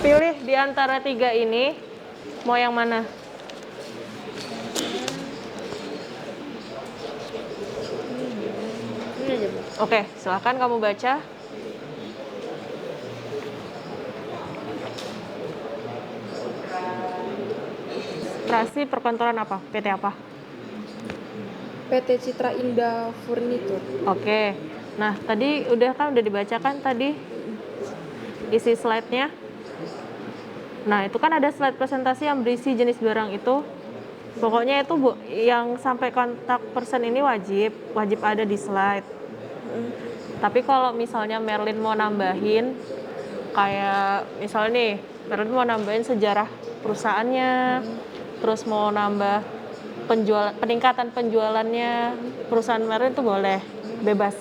Pilih di antara 3 ini, mau yang mana? Ini aja, Bu. Oke, silahkan kamu baca. Registrasi perkantoran apa? PT apa? PT Citra Indah Furnitur. Oke. Nah, tadi udah dibacakan tadi isi slide-nya. Nah, itu kan ada slide presentasi yang berisi jenis barang itu. Pokoknya itu Bu, yang sampai kontak person ini wajib ada di slide. Tapi kalau misalnya Merlin mau nambahin, kayak misalnya nih, Merlin mau nambahin sejarah perusahaannya, terus mau nambah peningkatan penjualannya perusahaan Merlin itu boleh, bebas.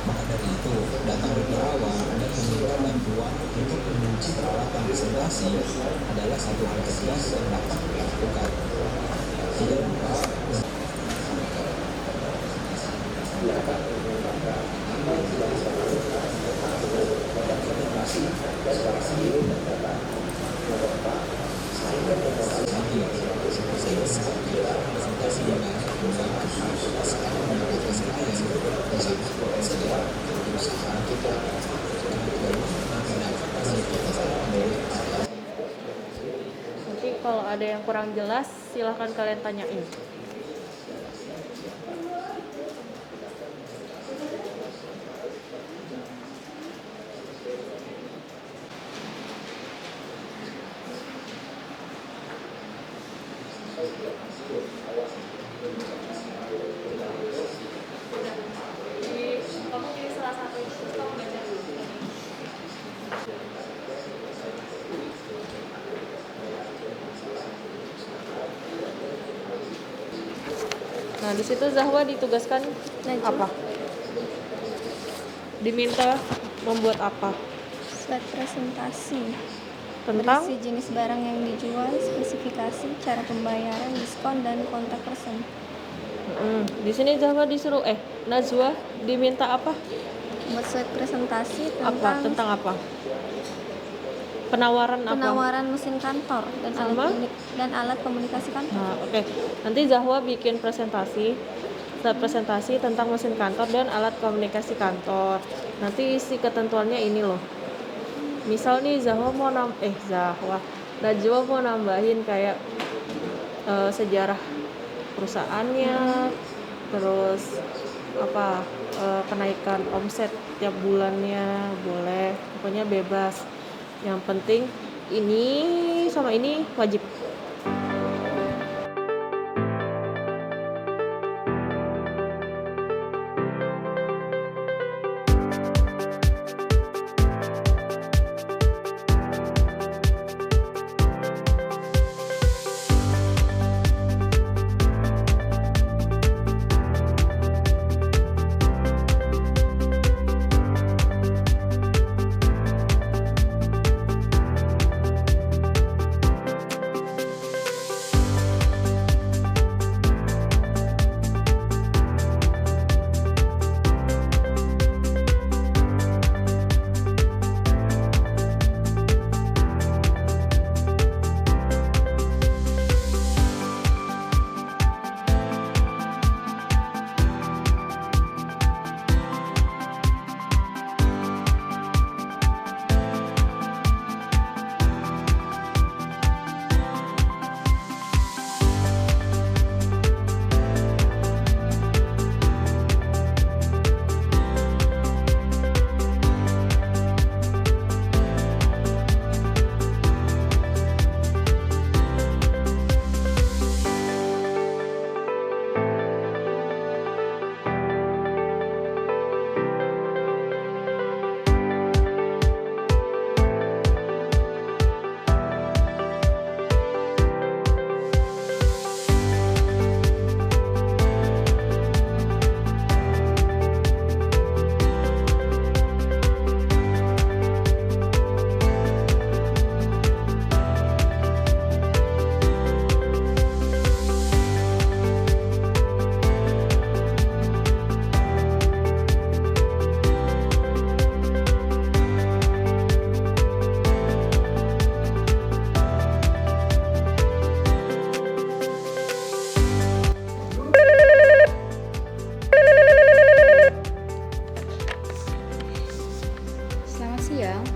Maka dari itu, datang lebih awal dan meminta bantuan untuk menguji peralatan presentasi adalah satu hal cerdas yang dapat dilakukan. Tidak lupa Nanti kalau ada yang kurang jelas, silahkan kalian tanyain. Kamu pilih salah satu, terus kamu baca dulu. Nah, di situ Zahwa ditugaskan apa? Diminta membuat apa? Slide presentasi Tentang berisi jenis barang yang dijual, spesifikasi, cara pembayaran, diskon, dan kontak person. Di sini Zahwa disuruh Najwa diminta apa? Buat slide presentasi Tentang apa? Penawaran apa? penawaran mesin kantor dan Sama? alat komunikasi kantor. Nah, oke. Nanti Zahwa bikin slide presentasi tentang mesin kantor dan alat komunikasi kantor. Nanti isi ketentuannya ini loh. Misal nih Najwa mau nambahin kayak sejarah perusahaannya, terus kenaikan omset tiap bulannya boleh, pokoknya bebas. Yang penting ini sama ini wajib.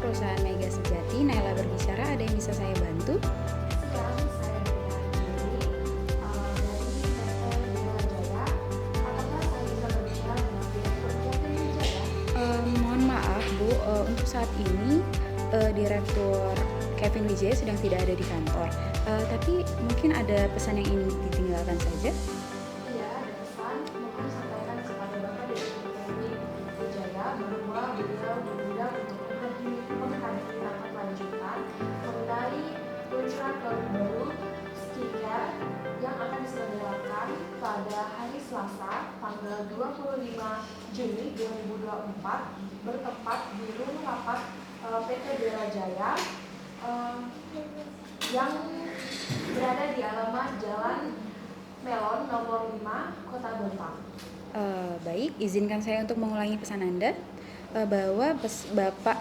perusahaan Mega Sejati, Naila berbicara. Ada yang bisa saya bantu? Sekarang saya dari Jaya. Apakah saya bisa berbicara dengan Direktur Kevin Wijaya? Mohon maaf Bu, untuk saat ini Direktur Kevin Wijaya sedang tidak ada di kantor. Tapi mungkin ada pesan yang ingin ditinggalkan saja. Iya, ada pesan. Mohon sampaikan kepada Bapak Direktur Kevin Wijaya bahwa beliau diundang untuk menghadiri rapat lanjutan mengenai peluncuran produk baru skincare yang akan diselenggarakan pada hari Selasa tanggal 25 Juni 2024 bertempat di Ruang Rapat PT Bella Jaya yang berada di alamat Jalan Melon nomor 5 Kota Bontang. Baik, izinkan saya untuk mengulangi pesan Anda bahwa Bapak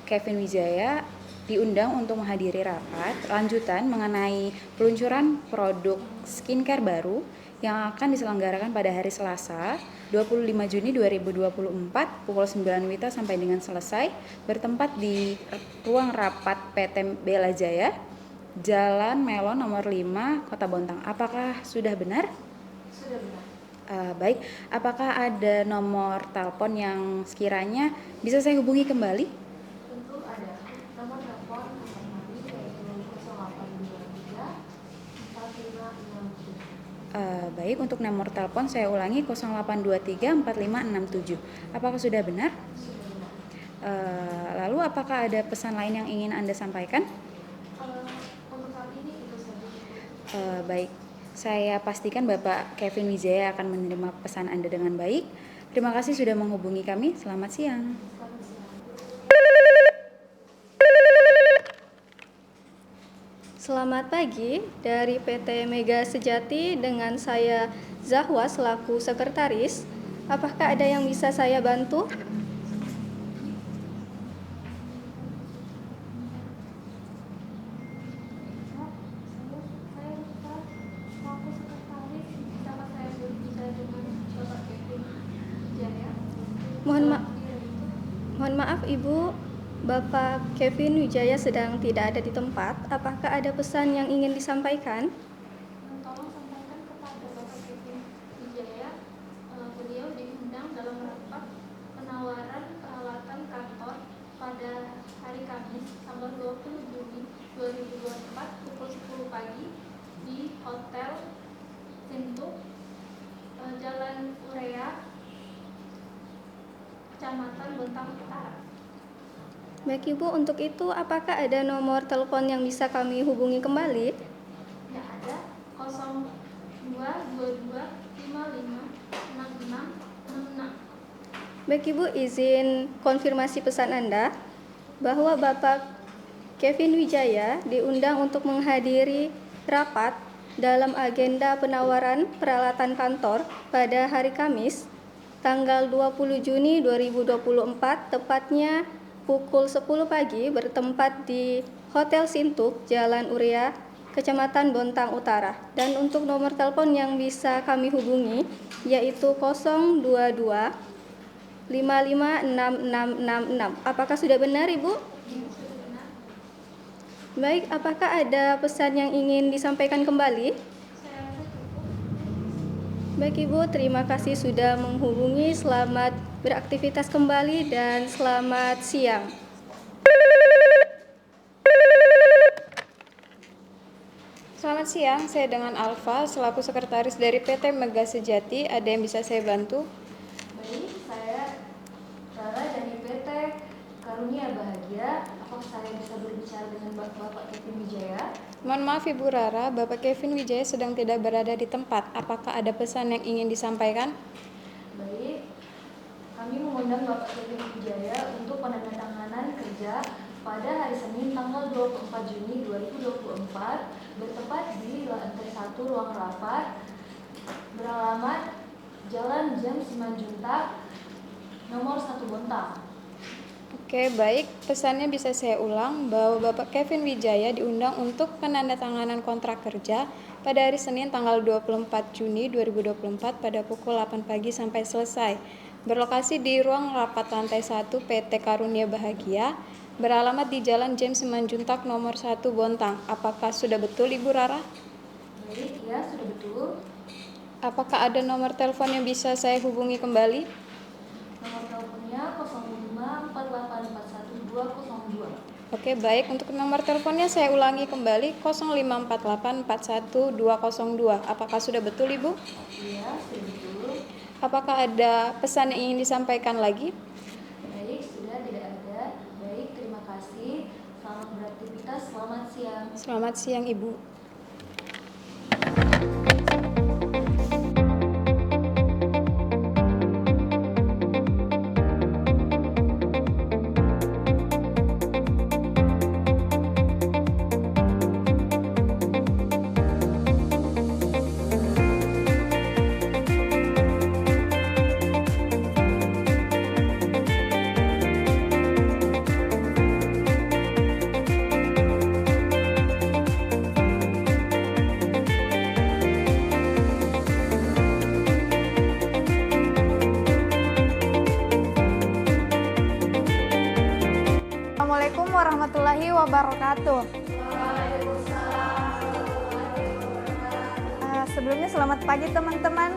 Kevin Wijaya diundang untuk menghadiri rapat lanjutan mengenai peluncuran produk skincare baru yang akan diselenggarakan pada hari Selasa 25 Juni 2024 pukul 9 WITA sampai dengan selesai, bertempat di ruang rapat PT Bella Jaya, Jalan Melon nomor 5 Kota Bontang. Apakah sudah benar? Sudah benar. Baik, apakah ada nomor telepon yang sekiranya bisa saya hubungi kembali? Tentu ada. Nomor telepon akan kami yaitu 0823 4567. Baik, untuk nomor telepon saya ulangi 0823 4567. Apakah sudah benar? Sudah benar. Lalu apakah ada pesan lain yang ingin Anda sampaikan? Untuk saat ini itu saja. Baik, saya pastikan Bapak Kevin Wijaya akan menerima pesan Anda dengan baik. Terima kasih sudah menghubungi kami. Selamat siang. Selamat siang. Selamat pagi, dari PT Mega Sejati dengan saya Zahwa selaku sekretaris. Apakah ada yang bisa saya bantu? Saya selaku sekretaris, dapat saya berbicara dengan Bapak Kevin Wijaya? Mohon maaf Ibu, Bapak Kevin Wijaya sedang tidak ada di tempat. Apakah ada pesan yang ingin disampaikan? Tolong sampaikan kepada Bapak Kevin Wijaya, beliau diundang dalam rapat penawaran peralatan kantor pada hari Kamis tanggal 20 Juni 2024 pukul 10 pagi di Hotel Sintuk, Jalan Urea, Kecamatan Bontang Utara. Baik Ibu, untuk itu apakah ada nomor telepon yang bisa kami hubungi kembali? Ya, ada 0222 55 66 66. Baik Ibu, izin konfirmasi pesan Anda bahwa Bapak Kevin Wijaya diundang untuk menghadiri rapat dalam agenda penawaran peralatan kantor pada hari Kamis tanggal 20 Juni 2024 tepatnya pukul 10 pagi bertempat di Hotel Sintuk, Jalan Urea, Kecamatan Bontang Utara. Dan untuk nomor telepon yang bisa kami hubungi yaitu 022 556666. Apakah sudah benar Ibu? Baik, apakah ada pesan yang ingin disampaikan kembali? Baik Ibu, terima kasih sudah menghubungi. Selamat beraktivitas kembali dan selamat siang. Selamat siang, saya dengan Alfa selaku sekretaris dari PT Mega Sejati. Ada yang bisa saya bantu? Baik, saya Rara dari PT Karunia Bahagia. Apakah saya bisa berbicara dengan Bapak Kevin Wijaya? Mohon maaf Ibu Rara, Bapak Kevin Wijaya sedang tidak berada di tempat. Apakah ada pesan yang ingin disampaikan? Baik, kami mengundang Bapak Kevin Wijaya untuk penandatanganan kerja pada hari Senin tanggal 24 Juni 2024 bertempat di lantai 1 ruang rapat beralamat Jalan Jam Simanjuntak nomor 1 Bontang. Oke, baik. Pesannya bisa saya ulang bahwa Bapak Kevin Wijaya diundang untuk penandatanganan kontrak kerja pada hari Senin tanggal 24 Juni 2024 pada pukul 8 pagi sampai selesai. Berlokasi di ruang rapat lantai 1 PT Karunia Bahagia beralamat di Jalan James Simanjuntak nomor 1 Bontang. Apakah sudah betul Ibu Rara? Baik, ya sudah betul. Apakah ada nomor telepon yang bisa saya hubungi kembali? Nomor teleponnya 0548411202. Oke, baik. Untuk nomor teleponnya saya ulangi kembali 0548411202. Apakah sudah betul Ibu? Iya, sudah betul. Apakah ada pesan yang ingin disampaikan lagi? Baik, sudah tidak ada. Baik, terima kasih. Selamat beraktivitas, selamat siang. Selamat siang Ibu. Assalamualaikum warahmatullahi wabarakatuh. Sebelumnya selamat pagi teman-teman.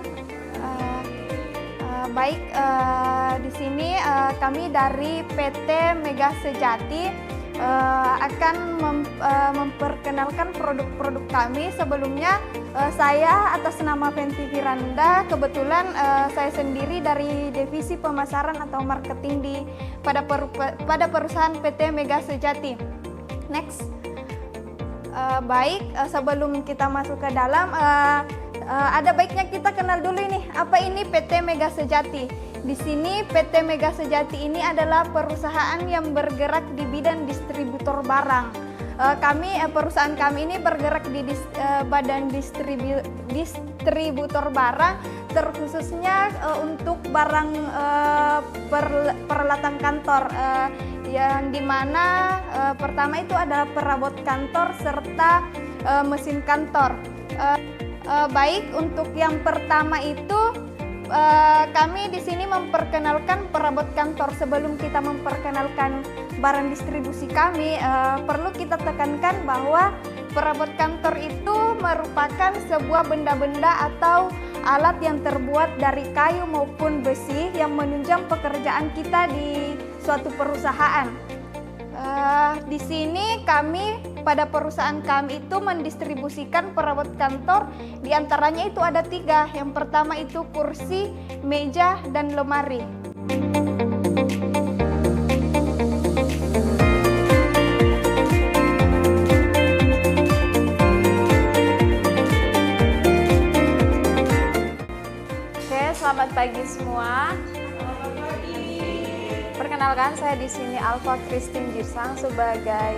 Di sini kami dari PT Mega Sejati akan memperkenalkan produk-produk kami. Sebelumnya saya atas nama Fenty Firanda, kebetulan saya sendiri dari divisi pemasaran atau marketing pada perusahaan PT Mega Sejati. Next. Sebelum kita masuk ke dalam, ada baiknya kita kenal dulu nih, apa ini PT Mega Sejati. Di sini PT Mega Sejati ini adalah perusahaan yang bergerak di bidang distributor barang. Perusahaan kami ini bergerak di badan distributor barang, terkhususnya untuk barang peralatan kantor, yang dimana pertama itu adalah perabot kantor serta mesin kantor. Untuk yang pertama itu kami di sini memperkenalkan perabot kantor. Sebelum kita memperkenalkan barang distribusi kami, perlu kita tekankan bahwa perabot kantor itu merupakan sebuah benda-benda atau alat yang terbuat dari kayu maupun besi yang menunjang pekerjaan kita di suatu perusahaan. Di sini pada perusahaan kami itu mendistribusikan perabot kantor, diantaranya itu ada 3. Yang pertama itu kursi, meja, dan lemari. Oke, selamat pagi semua. Perkenalkan, saya di sini Alfa Christine Girsang sebagai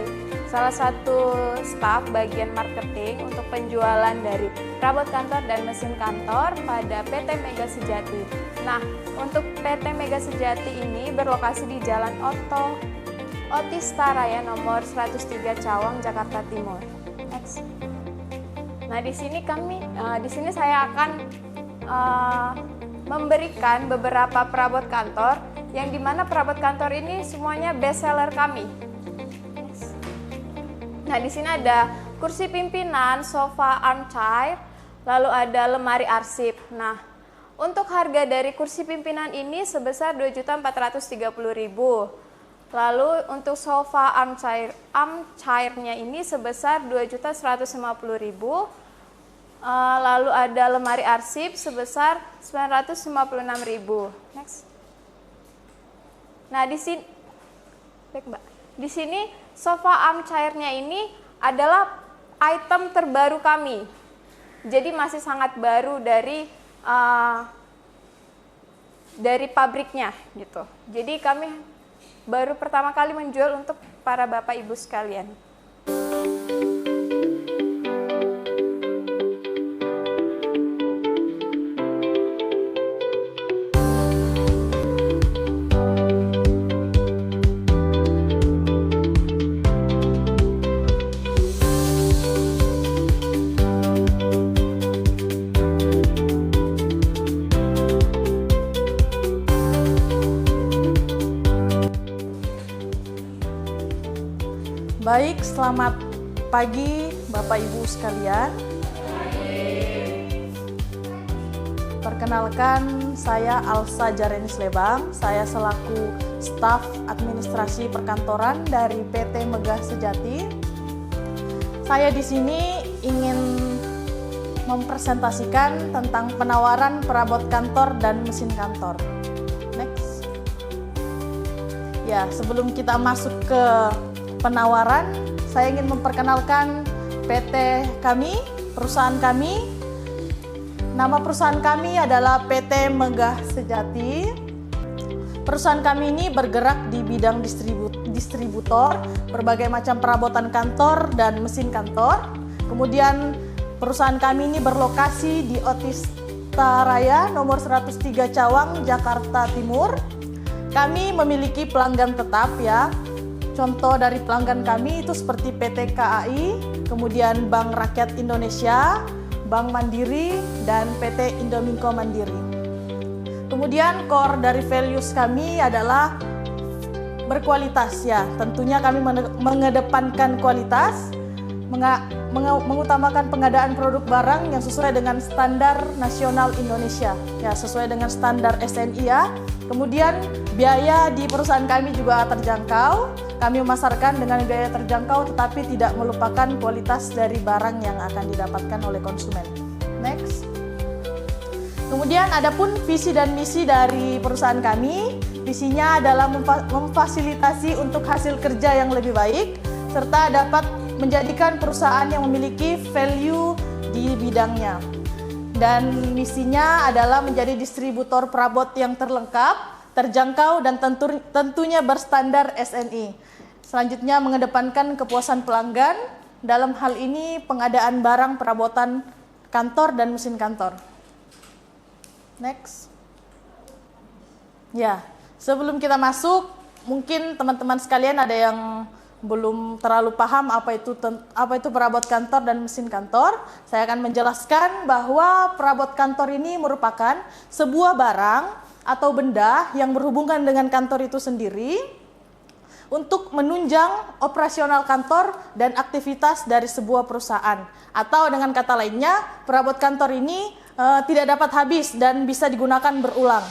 salah satu staf bagian marketing untuk penjualan dari perabot kantor dan mesin kantor pada PT Mega Sejati. Nah, untuk PT Mega Sejati ini berlokasi di Jalan Otista Raya nomor 103 Cawang, Jakarta Timur. Next. Nah, di sini saya akan memberikan beberapa perabot kantor yang dimana perabot kantor ini semuanya best seller kami. Nah, di sini ada kursi pimpinan, sofa armchair, lalu ada lemari arsip. Nah, untuk harga dari kursi pimpinan ini sebesar Rp2.430.000. Lalu untuk sofa armchairnya ini sebesar Rp2.150.000. Lalu ada lemari arsip sebesar Rp956.000. Next. Nah, di sini sofa armchairnya ini adalah item terbaru kami. Jadi masih sangat baru dari pabriknya gitu. Jadi kami baru pertama kali menjual untuk para Bapak Ibu sekalian. Baik, selamat pagi Bapak Ibu sekalian. Perkenalkan, saya Alsa Jarenis Lebang. Saya selaku staf administrasi perkantoran dari PT Megah Sejati. Saya di sini ingin mempresentasikan tentang penawaran perabot kantor dan mesin kantor. Next. Ya, sebelum kita masuk ke penawaran, saya ingin memperkenalkan PT kami, perusahaan kami. Nama perusahaan kami adalah PT Megah Sejati. Perusahaan kami ini bergerak di bidang distributor, berbagai macam perabotan kantor dan mesin kantor. Kemudian perusahaan kami ini berlokasi di Otista Raya nomor 103 Cawang, Jakarta Timur. Kami memiliki pelanggan tetap ya. Contoh dari pelanggan kami itu seperti PT KAI, kemudian Bank Rakyat Indonesia, Bank Mandiri, dan PT Indominco Mandiri. Kemudian core dari values kami adalah berkualitas ya. Tentunya kami mengedepankan kualitas, mengutamakan pengadaan produk barang yang sesuai dengan standar nasional Indonesia, ya sesuai dengan standar SNI ya. Kemudian biaya di perusahaan kami juga terjangkau. Kami memasarkan dengan biaya terjangkau tetapi tidak melupakan kualitas dari barang yang akan didapatkan oleh konsumen. Next. Kemudian adapun visi dan misi dari perusahaan kami, visinya adalah memfasilitasi untuk hasil kerja yang lebih baik serta dapat menjadikan perusahaan yang memiliki value di bidangnya. Dan misinya adalah menjadi distributor perabot yang terlengkap, terjangkau, dan tentunya berstandar SNI. Selanjutnya mengedepankan kepuasan pelanggan, dalam hal ini pengadaan barang perabotan kantor dan mesin kantor. Next. Ya, sebelum kita masuk, mungkin teman-teman sekalian ada yang belum terlalu paham apa itu perabot kantor dan mesin kantor. Saya akan menjelaskan bahwa perabot kantor ini merupakan sebuah barang atau benda yang berhubungan dengan kantor itu sendiri untuk menunjang operasional kantor dan aktivitas dari sebuah perusahaan. Atau dengan kata lainnya, perabot kantor ini tidak dapat habis dan bisa digunakan berulang.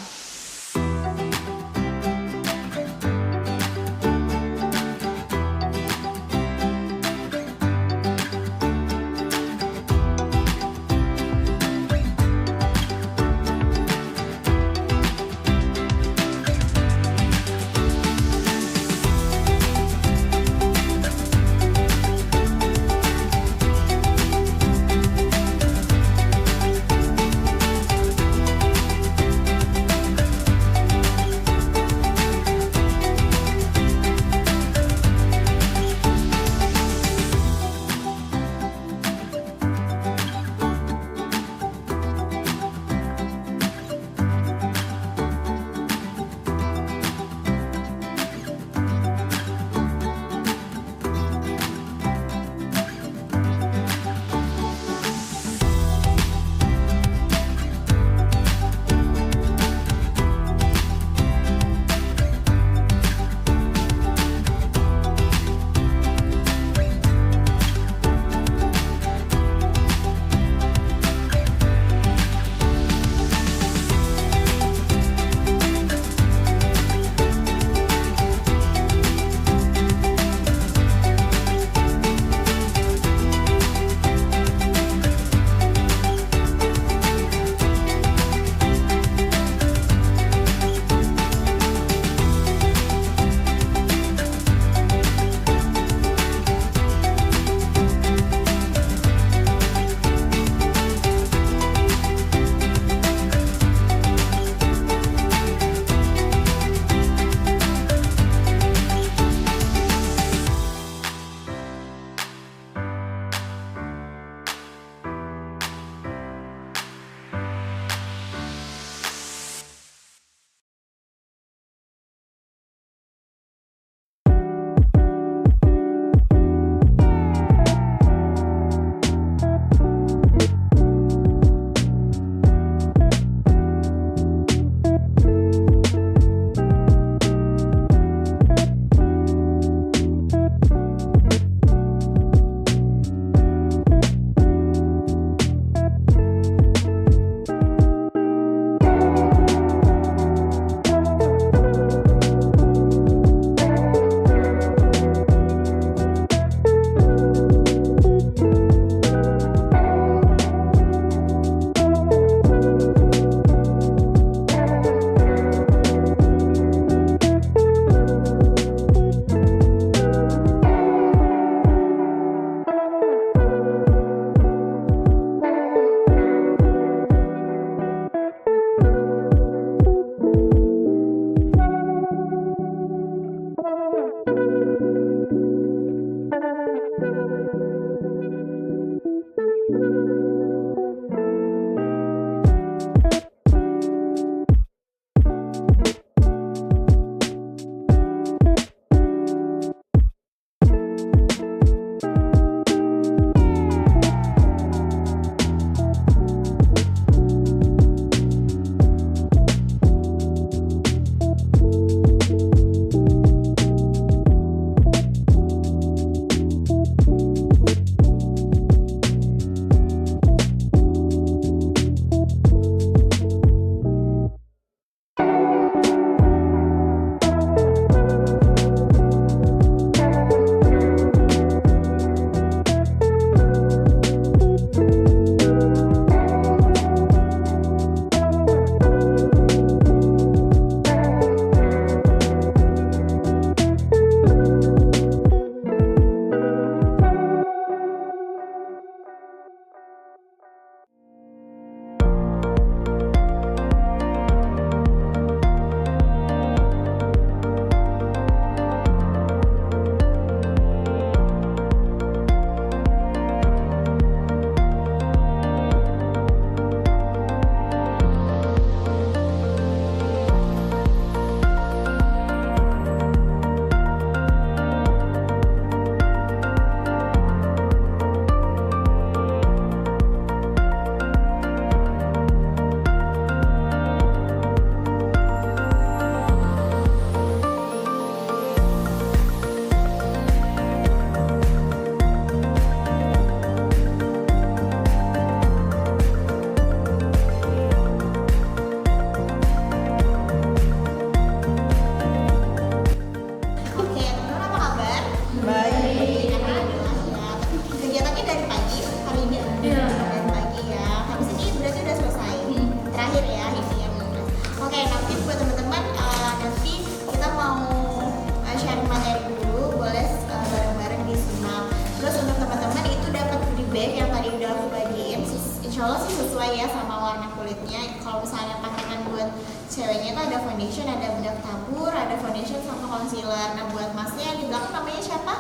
ceweknya itu ada foundation, ada bedak tabur, ada foundation sama concealer. Nah buat masnya yang di belakang namanya siapa?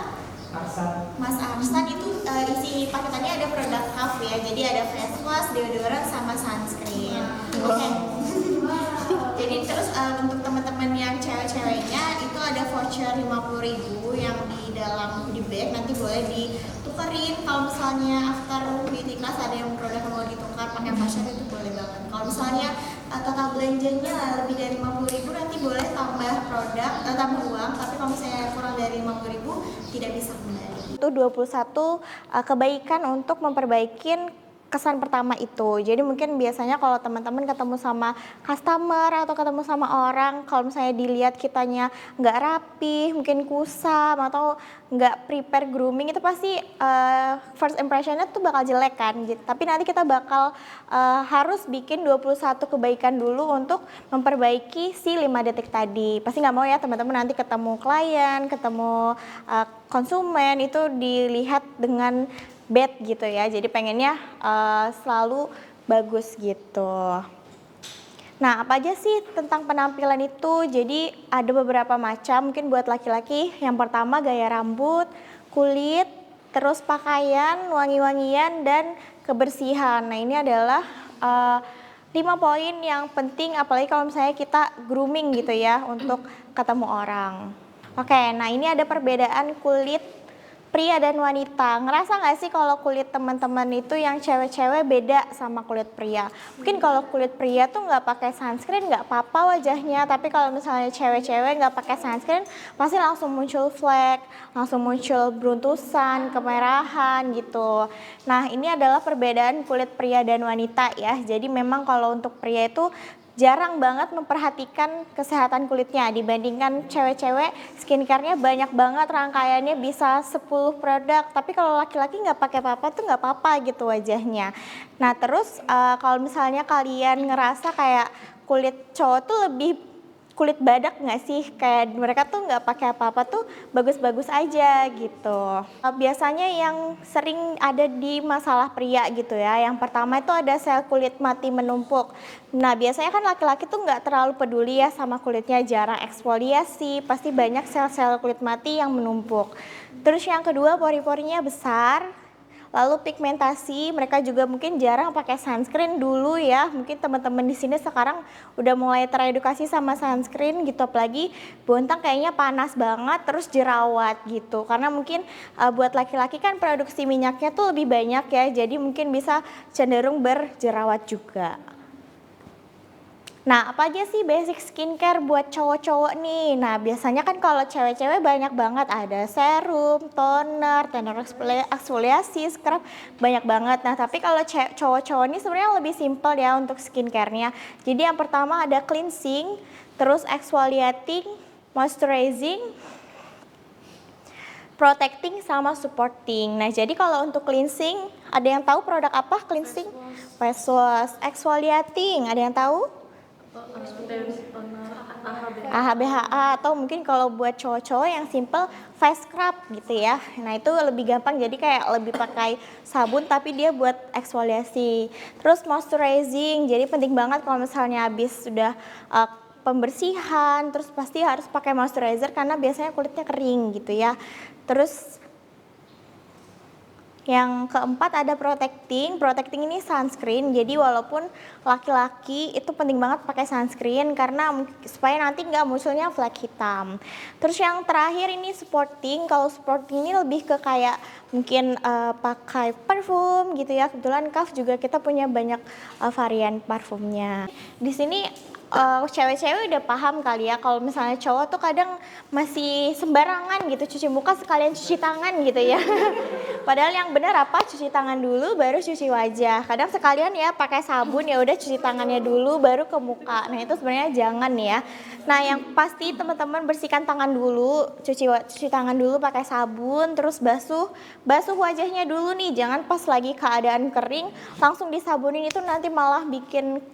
Mas Arsan. Itu isi paketannya ada produk half ya, jadi ada face wash, deodoran, sama sunscreen. Oke. Jadi terus untuk teman-teman yang cewek-ceweknya itu ada voucher 50.000 yang di dalam goodie bag, nanti boleh ditukerin. Kalau misalnya after beauty class ada yang produk yang mau ditukar pakai passion itu boleh banget. Kalau misalnya total belanjanya lebih dari 50.000 nanti boleh tambah produk, tambah uang, tapi kalau misalnya kurang dari 50.000 tidak bisa kembali. Itu 21 kebaikan untuk memperbaikin kesan pertama itu. Jadi mungkin biasanya kalau teman-teman ketemu sama customer atau ketemu sama orang, kalau misalnya dilihat kitanya nggak rapi, mungkin kusam atau nggak prepare grooming, itu pasti first impressionnya tuh bakal jelek kan. Tapi nanti kita bakal harus bikin 21 kebaikan dulu untuk memperbaiki si 5 detik tadi. Pasti nggak mau ya teman-teman nanti ketemu klien, ketemu konsumen itu dilihat dengan bad gitu ya, jadi pengennya selalu bagus gitu. Nah, apa aja sih tentang penampilan itu? Jadi ada beberapa macam, mungkin buat laki-laki yang pertama gaya rambut, kulit, terus pakaian, wangi-wangian, dan kebersihan. Nah ini adalah 5 poin yang penting apalagi kalau misalnya kita grooming gitu ya untuk ketemu orang. Oke, nah ini ada perbedaan kulit pria dan wanita. Ngerasa nggak sih kalau kulit teman-teman itu yang cewek-cewek beda sama kulit pria? Mungkin kalau kulit pria tuh nggak pakai sunscreen nggak apa-apa wajahnya, tapi kalau misalnya cewek-cewek nggak pakai sunscreen pasti langsung muncul flek, langsung muncul beruntusan, kemerahan gitu. Nah ini adalah perbedaan kulit pria dan wanita ya. Jadi memang kalau untuk pria itu jarang banget memperhatikan kesehatan kulitnya dibandingkan cewek-cewek. Skincare-nya banyak banget, rangkaiannya bisa 10 produk, tapi kalau laki-laki nggak pakai apa-apa tuh nggak apa-apa gitu wajahnya. Nah terus kalau misalnya kalian ngerasa kayak kulit cowok tuh lebih kulit badak nggak sih, kayak mereka tuh nggak pakai apa-apa tuh bagus-bagus aja gitu. Biasanya yang sering ada di masalah pria gitu ya, yang pertama itu ada sel kulit mati menumpuk. Nah biasanya kan laki-laki tuh nggak terlalu peduli ya sama kulitnya, jarang eksfoliasi, pasti banyak sel-sel kulit mati yang menumpuk. Terus yang kedua pori-porinya besar. Lalu pigmentasi, mereka juga mungkin jarang pakai sunscreen dulu ya. Mungkin teman-teman di sini sekarang udah mulai teredukasi sama sunscreen gitu, apalagi Bontang kayaknya panas banget, terus jerawat gitu. Karena mungkin buat laki-laki kan produksi minyaknya tuh lebih banyak ya, jadi mungkin bisa cenderung berjerawat juga. Nah, apa aja sih basic skincare buat cowok-cowok nih? Nah, biasanya kan kalau cewek-cewek banyak banget, ada serum, toner, eksfoliasi, scrub, banyak banget. Nah, tapi kalau cowok-cowok ini sebenarnya lebih simpel ya untuk skincare-nya. Jadi yang pertama ada cleansing, terus exfoliating, moisturizing, protecting, sama supporting. Nah, jadi kalau untuk cleansing, ada yang tahu produk apa cleansing? Face wash. Exfoliating, ada yang tahu? AHBHA, atau mungkin kalau buat cowok-cowok yang simple face scrub gitu ya. Nah itu lebih gampang, jadi kayak lebih pakai sabun tapi dia buat eksfoliasi. Terus moisturizing, jadi penting banget kalau misalnya habis sudah pembersihan terus pasti harus pakai moisturizer karena biasanya kulitnya kering gitu ya. Terus yang keempat ada protecting. Protecting ini sunscreen. Jadi walaupun laki-laki itu penting banget pakai sunscreen karena supaya nanti nggak munculnya flek hitam. Terus yang terakhir ini supporting. Kalau supporting ini lebih ke kayak mungkin pakai parfum gitu ya. Kebetulan Kaf juga kita punya banyak varian parfumnya. Di sini cewek-cewek udah paham kali ya kalau misalnya cowok tuh kadang masih sembarangan gitu cuci muka sekalian cuci tangan gitu ya. Padahal yang benar apa, cuci tangan dulu baru cuci wajah. Kadang sekalian ya pakai sabun ya udah cuci tangannya dulu baru ke muka. Nah itu sebenarnya jangan ya. Nah yang pasti teman-teman bersihkan tangan dulu, cuci tangan dulu pakai sabun, terus basuh wajahnya dulu nih. Jangan pas lagi keadaan kering langsung disabunin, itu nanti malah bikin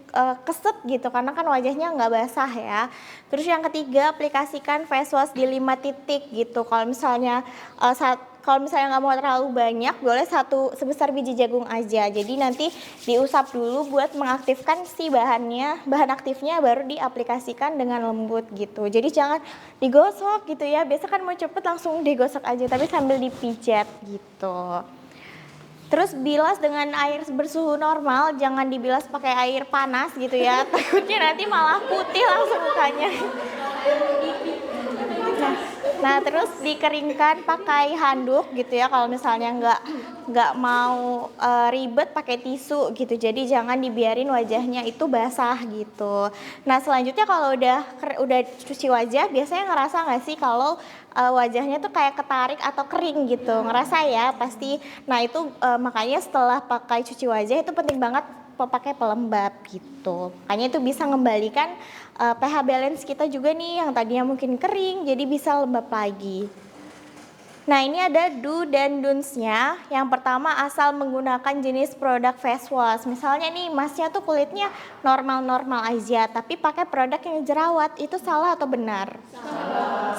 keset gitu karena kan wajahnya nggak basah ya. Terus yang ketiga, aplikasikan face wash di 5 titik gitu. Kalau misalnya Kalau misalnya nggak mau terlalu banyak, boleh satu sebesar biji jagung aja. Jadi nanti diusap dulu buat mengaktifkan si bahan aktifnya, baru diaplikasikan dengan lembut gitu. Jadi jangan digosok gitu ya. Biasa kan mau cepet langsung digosok aja, tapi sambil dipijat gitu. Terus bilas dengan air bersuhu normal, jangan dibilas pakai air panas gitu ya. Takutnya nanti malah putih langsung mukanya. Nah terus dikeringkan pakai handuk gitu ya, kalau misalnya nggak mau ribet pakai tisu gitu. Jadi jangan dibiarin wajahnya itu basah gitu. Nah selanjutnya kalau udah cuci wajah, biasanya ngerasa nggak sih kalau wajahnya tuh kayak ketarik atau kering gitu? Ngerasa ya pasti. Nah itu makanya setelah pakai cuci wajah itu penting banget pakai pelembab gitu. Makanya itu bisa mengembalikan pH balance kita juga nih, yang tadinya mungkin kering jadi bisa lembab lagi. Nah ini ada do dan don'ts-nya. Yang pertama, asal menggunakan jenis produk face wash. Misalnya nih masnya tuh kulitnya normal-normal aja, tapi pakai produk yang jerawat, itu salah atau benar?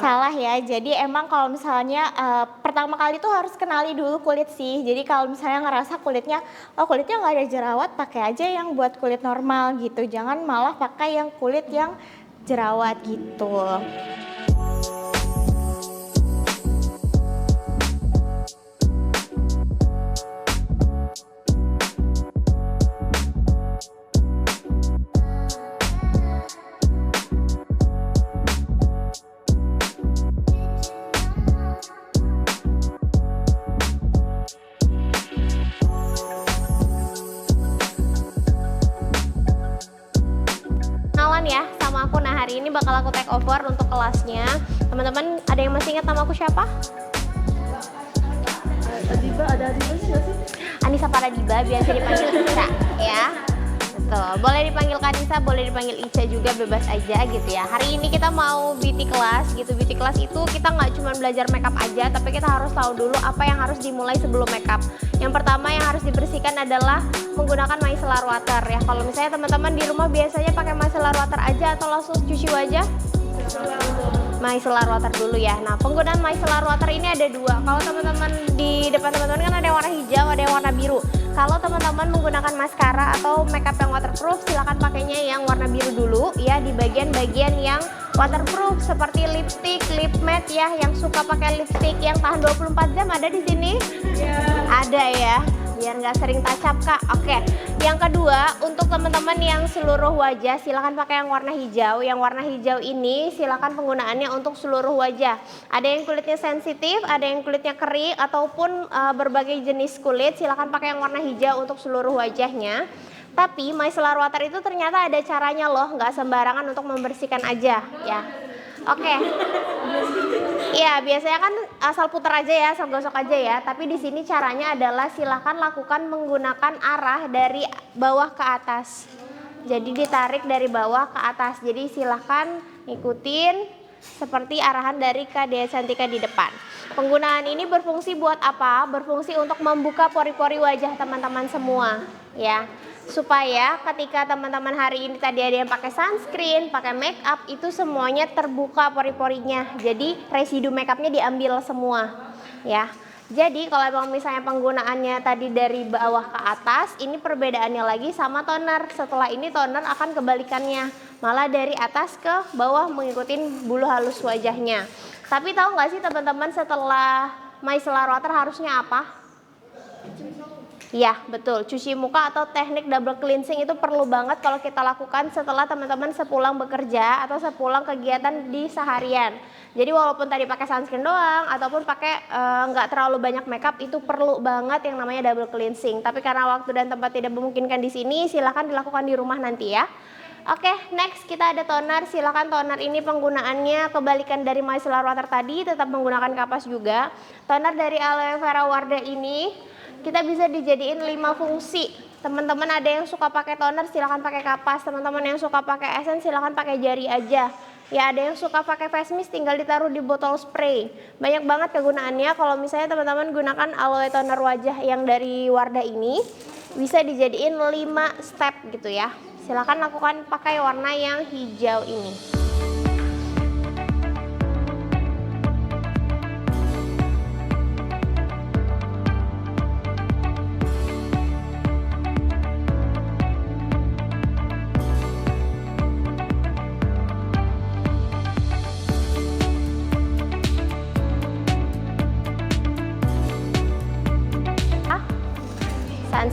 Salah ya. Jadi emang kalau misalnya pertama kali tuh harus kenali dulu kulit sih. Jadi kalau misalnya ngerasa kulitnya nggak ada jerawat, pakai aja yang buat kulit normal gitu. Jangan malah pakai yang kulit yang jerawat gitu. Ya sama aku. Nah hari ini bakal aku take over untuk kelasnya. Teman-teman ada yang masih ingat nama aku siapa? Ada Adiba siapa sih? Anissa Paradiba, biasa dipanggil Ica ya. Betul, boleh dipanggil Kanisa, boleh dipanggil Ica juga, bebas aja gitu ya. Hari ini kita mau beauty class gitu. Beauty class itu kita nggak cuma belajar makeup aja, tapi kita harus tahu dulu apa yang harus dimulai sebelum makeup. Yang pertama yang harus dibersihkan adalah menggunakan micellar water ya. Kalau misalnya teman-teman di rumah biasanya pakai micellar water aja atau langsung cuci wajah? Micellar water dulu ya. Nah penggunaan micellar water ini ada dua. Kalau teman-teman di depan teman-teman kan ada yang warna hijau, ada yang warna biru. Kalau teman-teman menggunakan maskara atau makeup yang waterproof, silakan pakainya yang warna biru dulu ya, di bagian-bagian yang waterproof seperti lipstick, lip matte ya. Yang suka pakai lipstick yang tahan 24 jam ada di sini? Ada ya, biar nggak sering touch up Kak. Oke. Yang kedua, untuk teman-teman yang seluruh wajah silakan pakai yang warna hijau. Yang warna hijau ini silakan penggunaannya untuk seluruh wajah. Ada yang kulitnya sensitif, ada yang kulitnya kering ataupun berbagai jenis kulit, silakan pakai yang warna hijau untuk seluruh wajahnya. Tapi micellar water itu ternyata ada caranya loh, nggak sembarangan untuk membersihkan aja ya. Oke. Iya, biasanya kan asal putar aja ya, asal gosok aja ya. Tapi di sini caranya adalah silakan lakukan menggunakan arah dari bawah ke atas. Jadi ditarik dari bawah ke atas. Jadi silakan ikutin seperti arahan dari Kak Dea Cantika di depan. Penggunaan ini berfungsi buat apa? Berfungsi untuk membuka pori-pori wajah teman-teman semua ya. Supaya ketika teman-teman hari ini tadi ada yang pakai sunscreen, pakai make up, itu semuanya terbuka pori-porinya. Jadi residu make upnya diambil semua ya. Jadi kalau emang misalnya penggunaannya tadi dari bawah ke atas, ini perbedaannya lagi sama toner. Setelah ini toner akan kebalikannya, malah dari atas ke bawah mengikuti bulu halus wajahnya. Tapi tahu nggak sih teman-teman, setelah micellar water harusnya apa? Ya betul, cuci muka atau teknik double cleansing itu perlu banget kalau kita lakukan setelah teman-teman sepulang bekerja atau sepulang kegiatan di seharian. Jadi walaupun tadi pakai sunscreen doang ataupun pakai nggak terlalu banyak makeup, itu perlu banget yang namanya double cleansing. Tapi karena waktu dan tempat tidak memungkinkan di sini, silahkan dilakukan di rumah nanti ya. Oke, next kita ada toner. Silakan toner ini penggunaannya kebalikan dari micellar water tadi, tetap menggunakan kapas juga. Toner dari aloe vera Wardah ini kita bisa dijadiin 5 fungsi. Teman-teman ada yang suka pakai toner, silakan pakai kapas. Teman-teman yang suka pakai essence, silakan pakai jari aja. Ya ada yang suka pakai face mist, tinggal ditaruh di botol spray. Banyak banget kegunaannya. Kalau misalnya teman-teman gunakan aloe toner wajah yang dari Wardah ini, bisa dijadiin 5 step gitu ya. Silakan lakukan pakai warna yang hijau ini.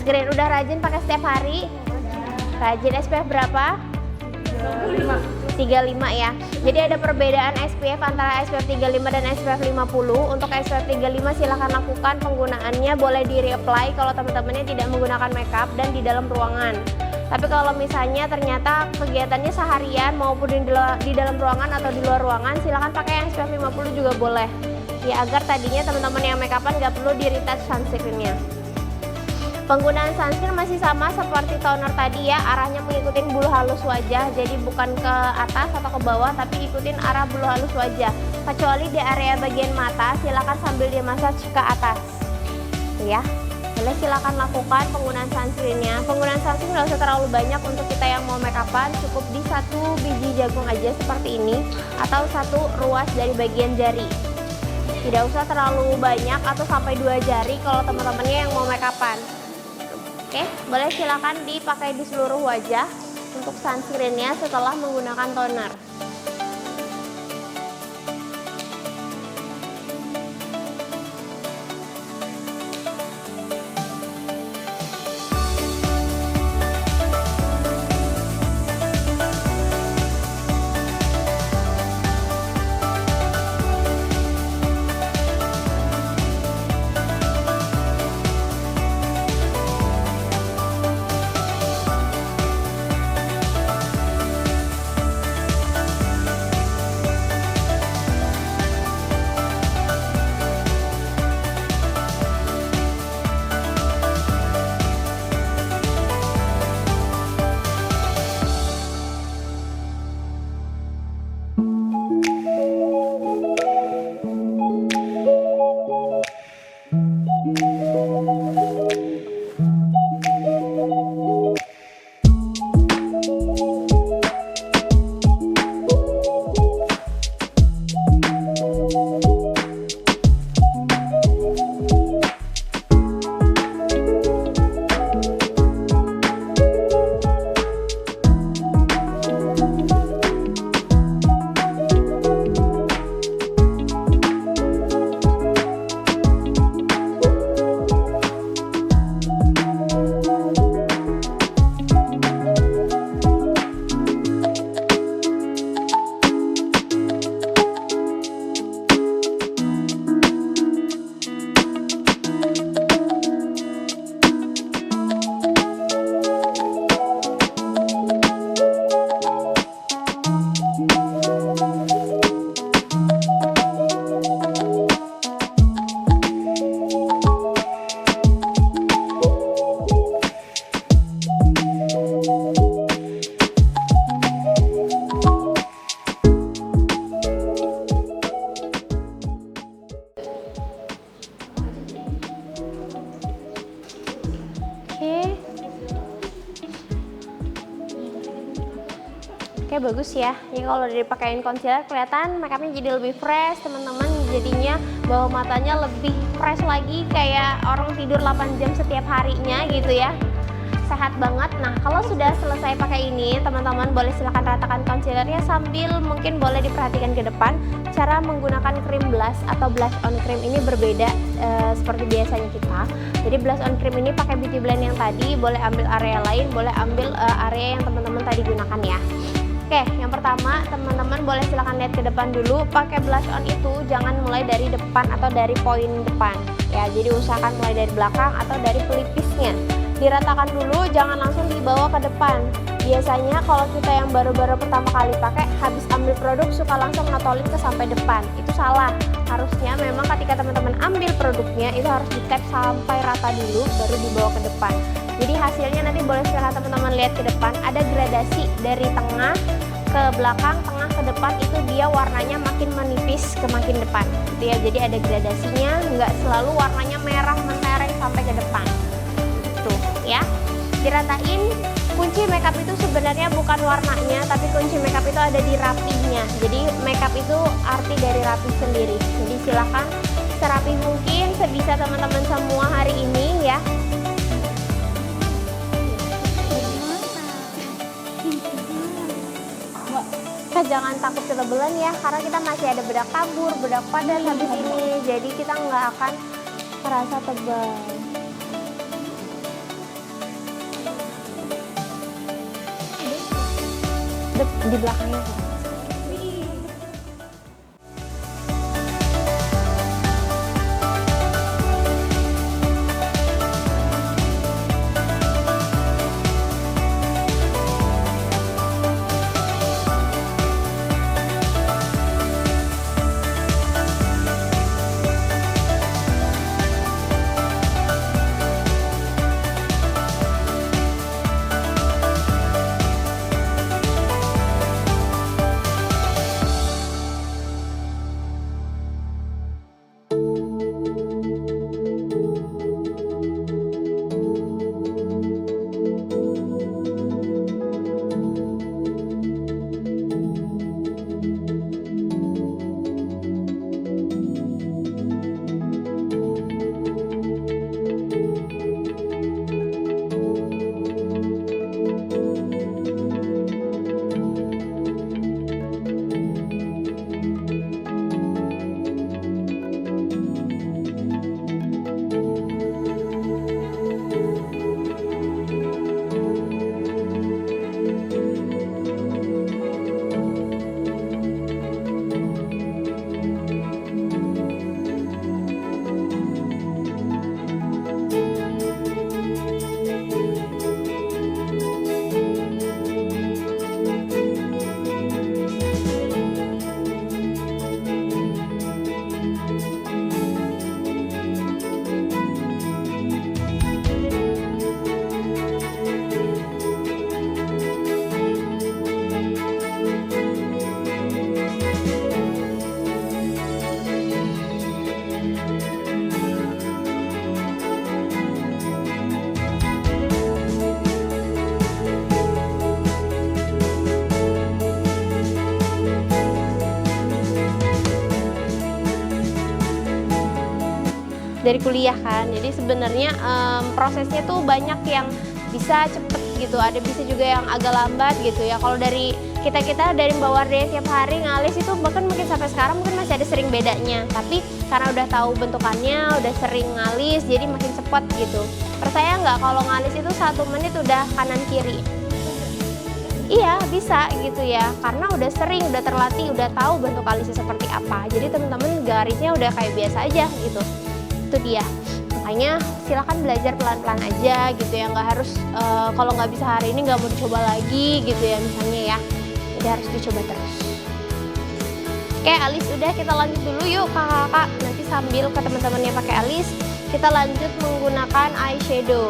sunscreen udah rajin pakai setiap hari? Rajin. SPF berapa? 35 ya. Jadi ada perbedaan SPF antara SPF 35 dan SPF 50. Untuk SPF 35 silahkan lakukan penggunaannya, boleh di reapply kalau teman-temannya tidak menggunakan makeup dan di dalam ruangan. Tapi kalau misalnya ternyata kegiatannya seharian maupun di dalam ruangan atau di luar ruangan, silahkan pakai yang SPF 50 juga boleh. Ya agar tadinya teman-teman yang makeupan nggak perlu di retouch sunscreennya. Penggunaan sunscreen masih sama seperti toner tadi ya, arahnya mengikuti bulu halus wajah, jadi bukan ke atas atau ke bawah, tapi ikutin arah bulu halus wajah. Kecuali di area bagian mata, silakan sambil di massage ke atas. Tuh ya, boleh silakan lakukan penggunaan sunscreennya. Penggunaan sunscreen nggak usah terlalu banyak untuk kita yang mau makeupan, cukup di 1 biji jagung aja seperti ini, atau 1 ruas dari bagian jari. Tidak usah terlalu banyak atau sampai 2 jari kalau teman-temannya yang mau makeupan. Oke, boleh silakan dipakai di seluruh wajah untuk sunscreennya setelah menggunakan toner. Oke, bagus ya. Jadi kalau udah dipakein concealer kelihatan makeupnya jadi lebih fresh, teman-teman. Jadinya bawah matanya lebih fresh lagi, kayak orang tidur 8 jam setiap harinya gitu ya. Sehat banget. Nah, kalau sudah selesai pakai ini, teman-teman boleh silahkan ratakan concealernya sambil mungkin boleh diperhatikan ke depan. Cara menggunakan cream blush atau blush on cream ini berbeda seperti biasanya kita. Jadi blush on cream ini pakai beauty blend yang tadi, boleh ambil area lain, boleh ambil area yang teman-teman tadi gunakan ya. Oke, yang pertama teman-teman boleh silahkan lihat ke depan dulu. Pakai blush on itu jangan mulai dari depan atau dari poin depan ya. Jadi usahakan mulai dari belakang atau dari pelipisnya. Diratakan dulu, jangan langsung dibawa ke depan. Biasanya kalau kita yang baru-baru pertama kali pakai, habis ambil produk suka langsung notolin ke sampai depan. Itu salah. Harusnya memang ketika teman-teman ambil produknya itu harus di-tap sampai rata dulu baru dibawa ke depan. Jadi hasilnya nanti boleh silahkan teman-teman lihat ke depan, ada gradasi dari tengah ke belakang, tengah ke depan, itu dia warnanya makin menipis ke makin depan gitu ya. Jadi ada gradasinya, nggak selalu warnanya merah mentereng sampai ke depan tuh ya. Diratain. Kunci makeup itu sebenarnya bukan warnanya, tapi kunci makeup itu ada di rapinya. Jadi makeup itu arti dari rapi sendiri. Jadi silahkan serapi mungkin sebisa teman-teman semua hari ini ya. Jangan takut ketebelan ya, karena kita masih ada bedak tabur, bedak padat habis ini, jadi kita nggak akan terasa tebal. Di belakangnya. Dari kuliah kan, jadi sebenarnya prosesnya tuh banyak yang bisa cepet gitu, ada bisa juga yang agak lambat gitu ya. Kalau dari kita dari Mbak Wardaya tiap hari ngalis itu bahkan mungkin sampai sekarang mungkin masih ada sering bedanya, tapi karena udah tahu bentukannya, udah sering ngalis, jadi makin cepet gitu. Percaya nggak kalau ngalis itu 1 menit udah kanan kiri? Iya bisa gitu ya, karena udah sering, udah terlatih, udah tahu bentuk alisnya seperti apa. Jadi teman-teman garisnya udah kayak biasa aja gitu. Itu dia, makanya silakan belajar pelan-pelan aja gitu ya, nggak harus kalau nggak bisa hari ini nggak mau dicoba lagi gitu ya misalnya ya, jadi harus dicoba terus. Oke, alis udah, kita lanjut dulu yuk kakak-kakak, nanti sambil ke teman-temannya pakai alis kita lanjut menggunakan eyeshadow.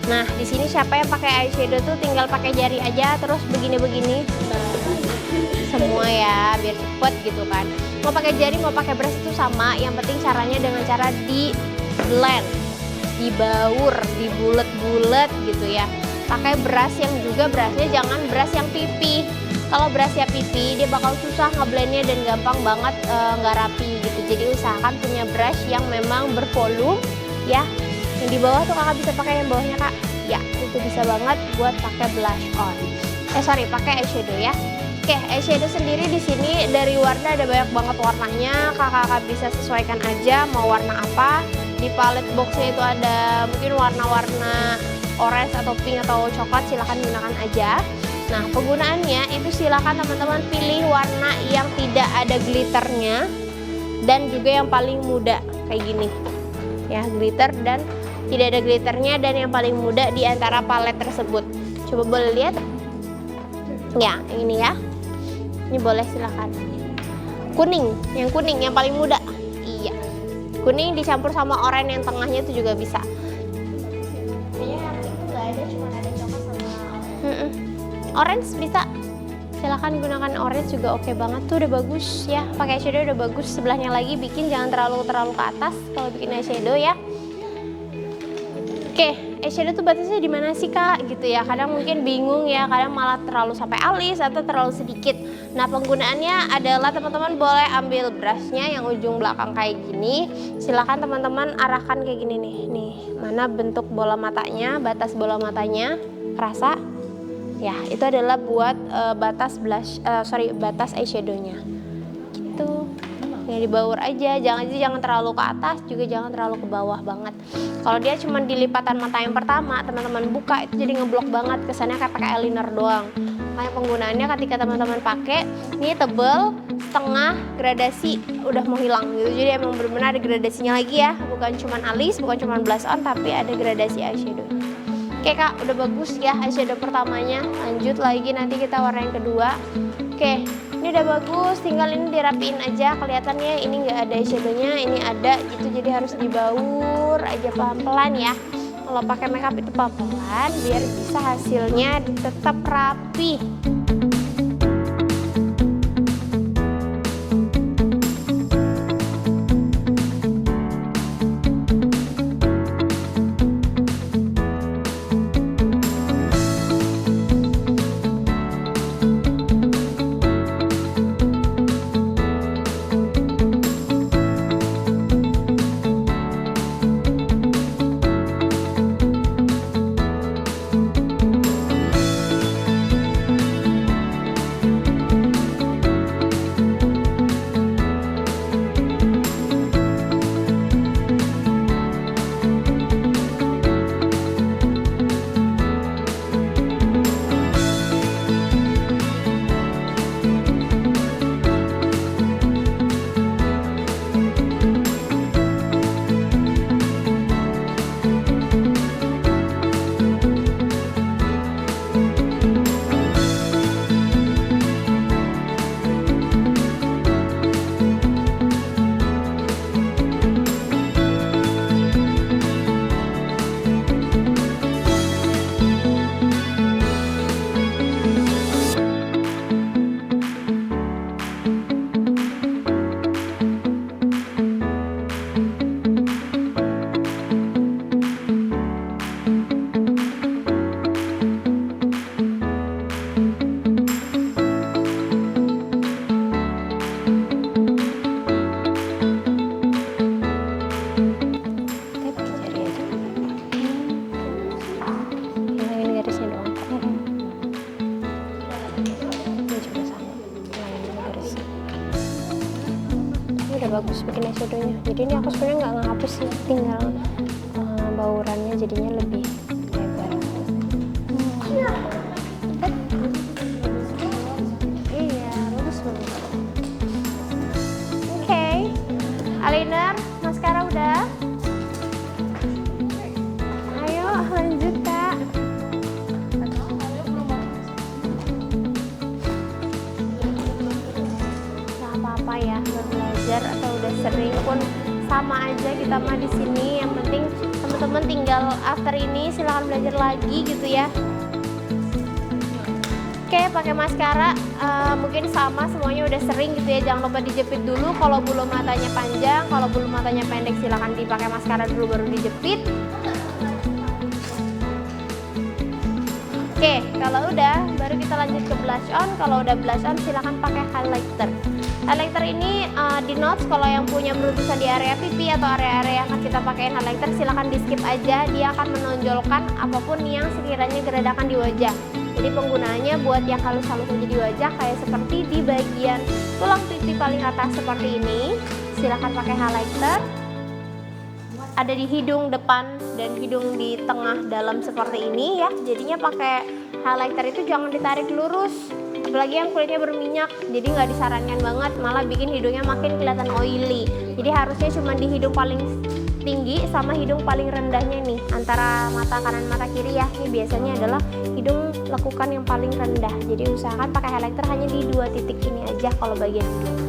Nah di sini siapa yang pakai eyeshadow tuh tinggal pakai jari aja terus begini-begini semua ya, biar cepet gitu kan. Mau pakai jari mau pakai brush itu sama, yang penting caranya dengan cara di blend, dibaur, dibulet-bulet gitu ya. Pakai brush yang juga brushnya jangan brush yang pipi. Kalau brushnya pipi dia bakal susah ngeblendnya dan gampang banget nggak rapi gitu. Jadi usahakan punya brush yang memang bervolume ya. Yang di bawah tuh kakak bisa pakai yang bawahnya kak. Ya itu bisa banget buat pakai blush on. Pakai eyeshadow ya. Oke, eyeshadow sendiri di sini dari warna ada banyak banget warnanya. Kakak bisa sesuaikan aja mau warna apa. Di palette boxnya itu ada mungkin warna-warna orange atau pink atau coklat, silahkan gunakan aja. Nah penggunaannya itu silahkan teman-teman pilih warna yang tidak ada glitternya dan juga yang paling muda kayak gini ya, glitter dan tidak ada glitternya dan yang paling muda di antara palette tersebut. Coba boleh lihat ya, yang ini ya. Ini boleh silahkan. Kuning, yang kuning yang paling muda. Iya. Kuning dicampur sama oranye yang tengahnya itu juga bisa. Kayaknya yang itu nggak ada, cuma ada coklat sama orange. Orange bisa. Silahkan gunakan orange juga oke banget tuh, udah bagus ya. Pakai eyeshadow udah bagus. Sebelahnya lagi bikin jangan terlalu ke atas kalau bikin eyeshadow ya. Oke, eyeshadow tuh batasnya di mana sih kak gitu ya, kadang mungkin bingung ya, kadang malah terlalu sampai alis atau terlalu sedikit. Nah penggunaannya adalah teman-teman boleh ambil brushnya yang ujung belakang kayak gini, silahkan teman-teman arahkan kayak gini nih, mana bentuk bola matanya, batas bola matanya, kerasa? Ya itu adalah buat batas batas eyeshadownya gitu. Ya dibaur aja, jangan terlalu ke atas juga jangan terlalu ke bawah banget. Kalau dia cuma di lipatan mata yang pertama, teman-teman buka itu jadi ngeblok banget, kesannya kayak pakai eyeliner doang. Makanya penggunaannya ketika teman-teman pakai, ini tebel, setengah, gradasi udah mau hilang gitu. Jadi emang benar-benar ada gradasinya lagi ya, bukan cuma alis, bukan cuma blush on, tapi ada gradasi eyeshadow. Oke Kak, udah bagus ya eyeshadow pertamanya. Lanjut lagi nanti kita warna yang kedua. Oke, ini udah bagus, tinggal ini dirapiin aja. Kelihatannya ini nggak ada eyeshadownya, ini ada gitu. Jadi harus dibaur aja pelan-pelan ya. Kalau pakai makeup itu pelan-pelan biar bisa hasilnya tetap rapi. Bagus bikin eyeshadownya. Jadi ini aku sebenarnya nggak ngehapus sih, tinggal baurannya jadinya lebih lebar. Iya, bagus banget. Oke, eyeliner, maskara udah. Ayo lanjut Kak. Nggak apa-apa ya, belajar atau udah sering pun sama aja kita mah di sini. Yang penting teman-teman tinggal after ini silahkan belajar lagi gitu ya. Oke, pakai maskara mungkin sama semuanya udah sering gitu ya. Jangan lupa dijepit dulu kalau bulu matanya panjang, kalau bulu matanya pendek silahkan dipakai maskara dulu baru dijepit. Oke, kalau udah baru kita lanjut ke blush on. Kalau udah blush on silahkan pakai highlighter. Highlighter ini di notes kalau yang punya beruntusan di area pipi atau area-area yang akan kita pakai highlighter silahkan di skip aja. Dia akan menonjolkan apapun yang sekiranya geradakan di wajah. Jadi penggunaannya buat yang halus-halus aja di wajah, kayak seperti di bagian tulang pipi paling atas seperti ini. Silahkan pakai highlighter. Ada di hidung depan dan hidung di tengah dalam seperti ini ya. Jadinya pakai highlighter itu jangan ditarik lurus. Apalagi yang kulitnya berminyak, jadi nggak disarankan banget, malah bikin hidungnya makin kelihatan oily. Jadi harusnya cuma di hidung paling tinggi sama hidung paling rendahnya nih, antara mata kanan mata kiri ya. Ini biasanya adalah hidung lekukan yang paling rendah. Jadi usahakan pakai highlighter hanya di 2 titik ini aja kalau bagian hidung.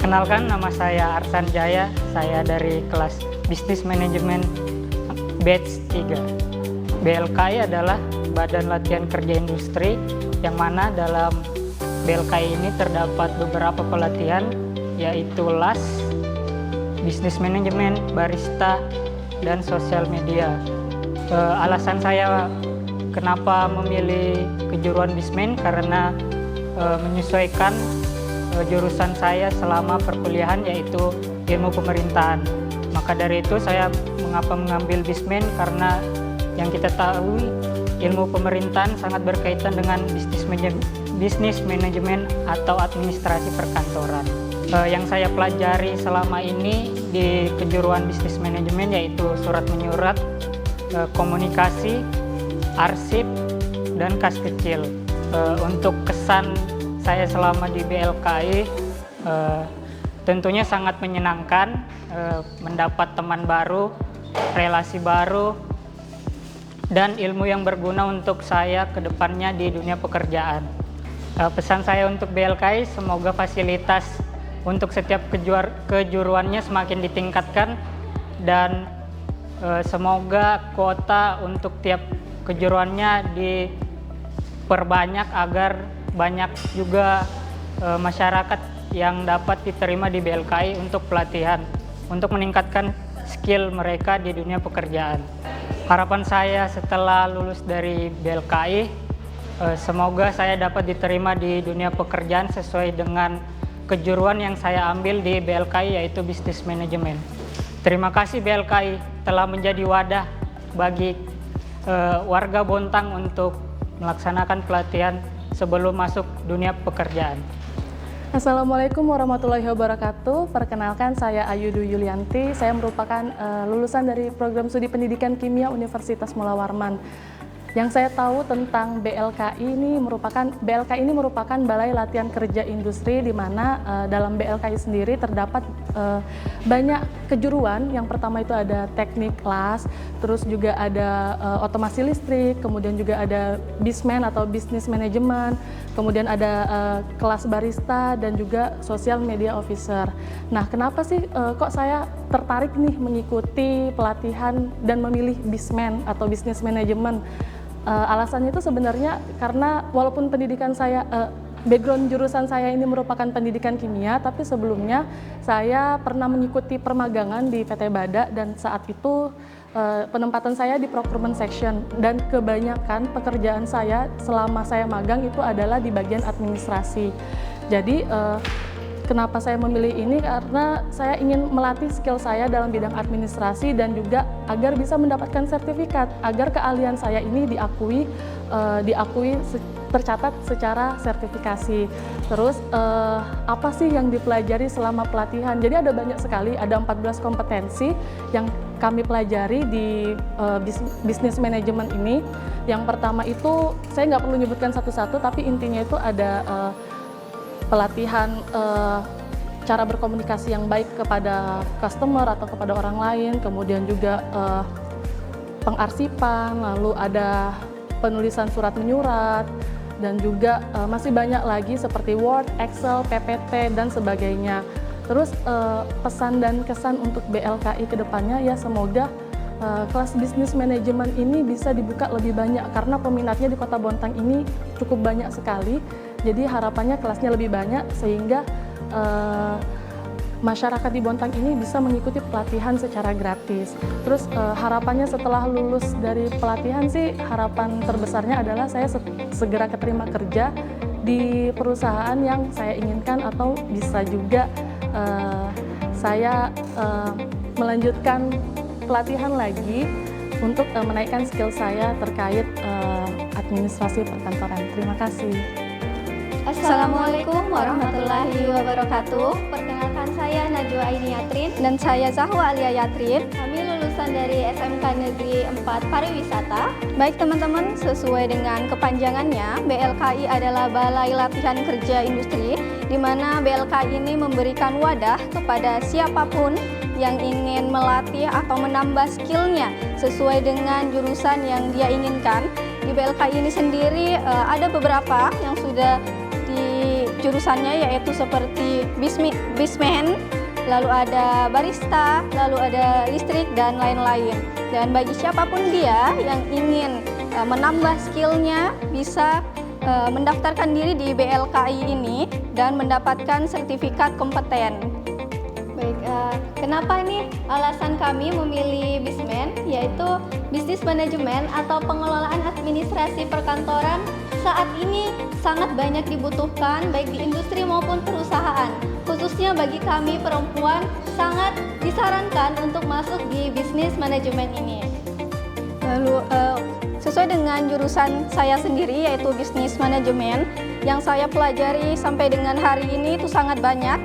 Perkenalkan, nama saya Arsan Jaya, saya dari kelas Bisnis Manajemen Batch 3. BLKI adalah Badan Latihan Kerja Industri, yang mana dalam BLKI ini terdapat beberapa pelatihan, yaitu LAS, Bisnis Manajemen, Barista, dan Sosial Media. Alasan saya kenapa memilih kejuruan Bismen karena menyesuaikan jurusan saya selama perkuliahan, yaitu ilmu pemerintahan. Maka dari itu saya mengapa mengambil Bismen, karena yang kita tahu ilmu pemerintahan sangat berkaitan dengan bisnis manajemen atau administrasi perkantoran. Yang saya pelajari selama ini di kejuruan bisnis manajemen yaitu surat menyurat, komunikasi, arsip, dan kas kecil. Untuk kesan saya selama di BLKI tentunya sangat menyenangkan, mendapat teman baru, relasi baru, dan ilmu yang berguna untuk saya ke depannya di dunia pekerjaan. Pesan saya untuk BLKI, semoga fasilitas untuk setiap kejuruannya semakin ditingkatkan, dan semoga kuota untuk tiap kejuruannya diperbanyak agar banyak juga masyarakat yang dapat diterima di BLKI untuk pelatihan, untuk meningkatkan skill mereka di dunia pekerjaan. Harapan saya setelah lulus dari BLKI, semoga saya dapat diterima di dunia pekerjaan sesuai dengan kejuruan yang saya ambil di BLKI, yaitu Bisnis Manajemen. Terima kasih BLKI telah menjadi wadah bagi warga Bontang untuk melaksanakan pelatihan sebelum masuk dunia pekerjaan. Assalamualaikum warahmatullahi wabarakatuh. Perkenalkan, saya Ayudu Yulianti. Saya merupakan lulusan dari program studi pendidikan kimia Universitas Mula Warman. Yang saya tahu tentang BLKI ini merupakan Balai Latihan Kerja Industri, di mana dalam BLKI sendiri terdapat banyak kejuruan. Yang pertama itu ada teknik LAS, terus juga ada otomasi listrik, kemudian juga ada Bismen atau Business Management, kemudian ada kelas barista, dan juga Social Media Officer. Nah, kenapa sih kok saya tertarik nih mengikuti pelatihan dan memilih Bismen atau Business Management? Alasannya itu sebenarnya karena walaupun pendidikan saya, background jurusan saya ini merupakan pendidikan kimia, tapi sebelumnya saya pernah mengikuti permagangan di PT Bada, dan saat itu penempatan saya di procurement section, dan kebanyakan pekerjaan saya selama saya magang itu adalah di bagian administrasi. Jadi kenapa saya memilih ini? Karena saya ingin melatih skill saya dalam bidang administrasi, dan juga agar bisa mendapatkan sertifikat, agar keahlian saya ini diakui tercatat secara sertifikasi. Terus apa sih yang dipelajari selama pelatihan? Jadi ada banyak sekali, ada 14 kompetensi yang kami pelajari di bisnis manajemen ini. Yang pertama itu, saya nggak perlu menyebutkan satu-satu, tapi intinya itu ada pelatihan cara berkomunikasi yang baik kepada customer atau kepada orang lain, kemudian juga pengarsipan, lalu ada penulisan surat menyurat, dan juga masih banyak lagi seperti Word, Excel, PPT, dan sebagainya. Terus pesan dan kesan untuk BLKI ke depannya, ya semoga kelas bisnis manajemen ini bisa dibuka lebih banyak, karena peminatnya di Kota Bontang ini cukup banyak sekali. Jadi harapannya kelasnya lebih banyak, sehingga masyarakat di Bontang ini bisa mengikuti pelatihan secara gratis. Terus harapannya setelah lulus dari pelatihan sih, harapan terbesarnya adalah saya segera keterima kerja di perusahaan yang saya inginkan, atau bisa juga saya melanjutkan pelatihan lagi untuk menaikkan skill saya terkait administrasi perkantoran. Terima kasih. Assalamualaikum warahmatullahi wabarakatuh. Perkenalkan, saya Najwa Aini Yatrin dan saya Zahwa Alia Yatrin. Kami lulusan dari SMK Negeri 4 Pariwisata. Baik teman-teman, sesuai dengan kepanjangannya, BLKI adalah Balai Latihan Kerja Industri, di mana BLKI ini memberikan wadah kepada siapapun yang ingin melatih atau menambah skillnya sesuai dengan jurusan yang dia inginkan. Di BLKI ini sendiri ada beberapa yang sudah jurusannya, yaitu seperti bisman, lalu ada barista, lalu ada listrik, dan lain-lain. Dan bagi siapapun dia yang ingin menambah skillnya, bisa mendaftarkan diri di BLKI ini dan mendapatkan sertifikat kompeten. Baik, kenapa ini alasan kami memilih bisman, yaitu bisnis manajemen atau pengelolaan administrasi perkantoran saat ini sangat banyak dibutuhkan baik di industri maupun perusahaan. Khususnya bagi kami perempuan sangat disarankan untuk masuk di bisnis manajemen ini. Lalu sesuai dengan jurusan saya sendiri, yaitu bisnis manajemen, yang saya pelajari sampai dengan hari ini itu sangat banyak.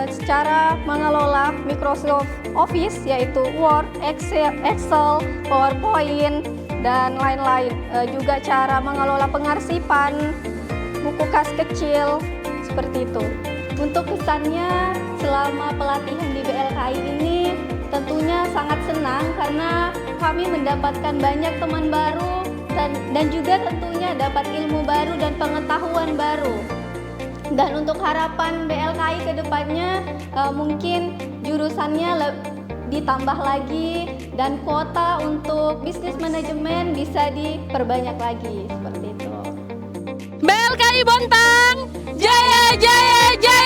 Secara mengelola Microsoft Office, yaitu Word, Excel, PowerPoint, dan lain-lain. Juga cara mengelola pengarsipan, buku kas kecil, seperti itu. Untuk kesannya selama pelatihan di BLKI ini tentunya sangat senang karena kami mendapatkan banyak teman baru dan juga tentunya dapat ilmu baru dan pengetahuan baru. Dan untuk harapan BLKI ke depannya mungkin jurusannya ditambah lagi dan kuota untuk bisnis manajemen bisa diperbanyak lagi, seperti itu. BLKI Bontang, jaya jaya jaya!